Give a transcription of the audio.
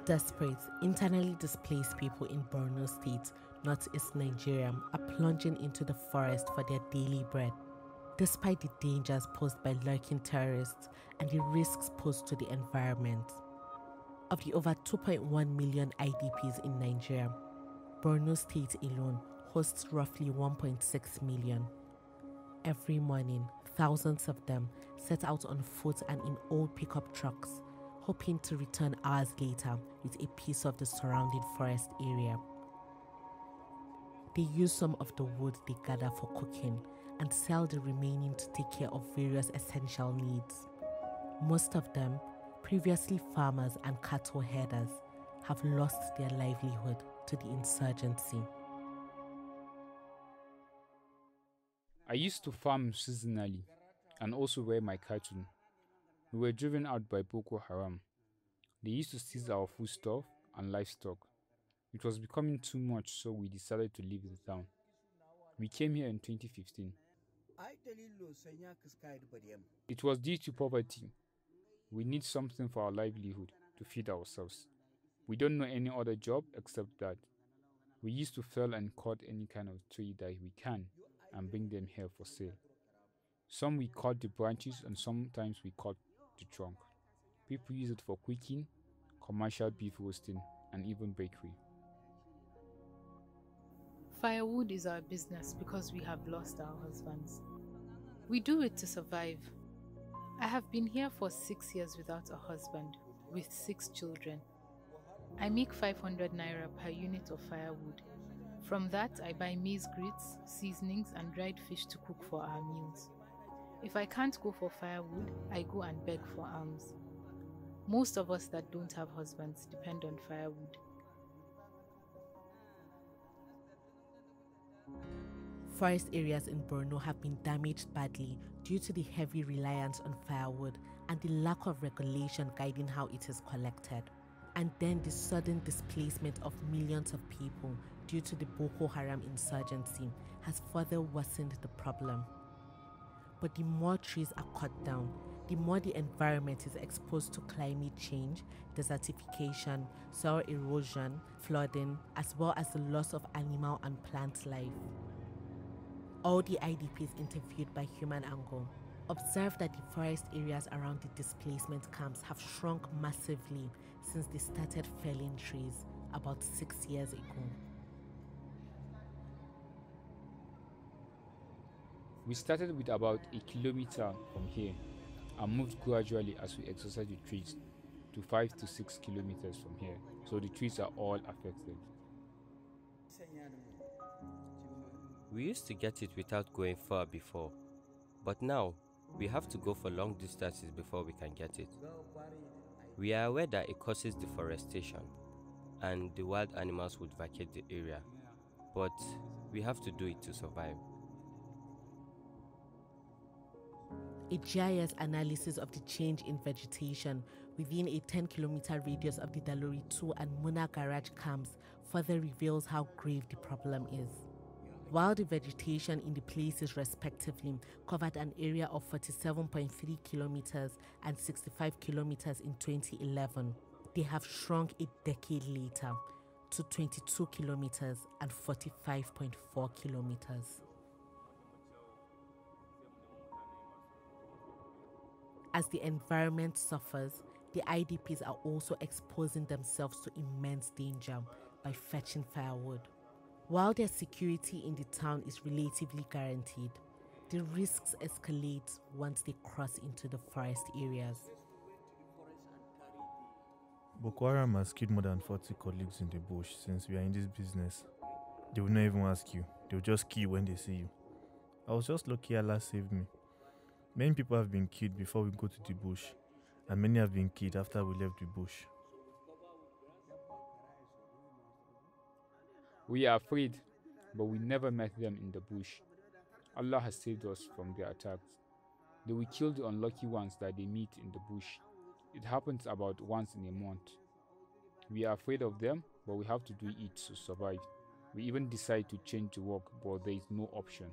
Desperate, internally displaced people in Borno State, northeast Nigeria, are plunging into the forest for their daily bread. Despite the dangers posed by lurking terrorists and the risks posed to the environment. Of the over 2.1 million IDPs in Nigeria, Borno State alone hosts roughly 1.6 million. Every morning, thousands of them set out on foot and in old pickup trucks, hoping to return hours later with a piece of the surrounding forest area. They use some of the wood they gather for cooking and sell the remaining to take care of various essential needs. Most of them, previously farmers and cattle herders, have lost their livelihood to the insurgency. I used to farm seasonally and also rear my cattle. We were driven out by Boko Haram. They used to seize our foodstuff and livestock. It was becoming too much, so we decided to leave the town. We came here in 2015. It was due to poverty. We need something for our livelihood to feed ourselves. We don't know any other job except that. We used to fell and cut any kind of tree that we can and bring them here for sale. Some we cut the branches and sometimes we cut the trunk. People use it for cooking, commercial beef roasting, and even bakery. Firewood is our business because we have lost our husbands. We do it to survive. I have been here for 6 years without a husband, with 6 children. I make 500 naira per unit of firewood. From that, I buy maize grits, seasonings, and dried fish to cook for our meals. If I can't go for firewood, I go and beg for alms. Most of us that don't have husbands depend on firewood. Forest areas in Borno have been damaged badly due to the heavy reliance on firewood and the lack of regulation guiding how it is collected. And then the sudden displacement of millions of people due to the Boko Haram insurgency has further worsened the problem. But the more trees are cut down, the more the environment is exposed to climate change, desertification, soil erosion, flooding, as well as the loss of animal and plant life. All the IDPs interviewed by HumAngle observed that the forest areas around the displacement camps have shrunk massively since they started felling trees about 6 years ago. We started with about a kilometer from here and moved gradually as we exercised the trees to 5 to 6 kilometers from here, so the trees are all affected. We used to get it without going far before, but now we have to go for long distances before we can get it. We are aware that it causes deforestation and the wild animals would vacate the area, but we have to do it to survive. A GIS analysis of the change in vegetation within a 10-kilometer radius of the Dalori 2 and Muna Garage camps further reveals how grave the problem is. While the vegetation in the places respectively covered an area of 47.3 kilometers and 65 kilometers in 2011, they have shrunk a decade later to 22 kilometers and 45.4 kilometers. As the environment suffers, the IDPs are also exposing themselves to immense danger by fetching firewood. While their security in the town is relatively guaranteed, the risks escalate once they cross into the forest areas. Boko Haram has killed more than 40 colleagues in the bush since we are in this business. They will not even ask you, they will just kill you when they see you. I was just lucky Allah saved me. Many people have been killed before we go to the bush, and many have been killed after we left the bush. We are afraid, but we never met them in the bush. Allah has saved us from their attacks. They will kill the unlucky ones that they meet in the bush. It happens about once in a month. We are afraid of them, but we have to do it to survive. We even decide to change the work, but there is no option.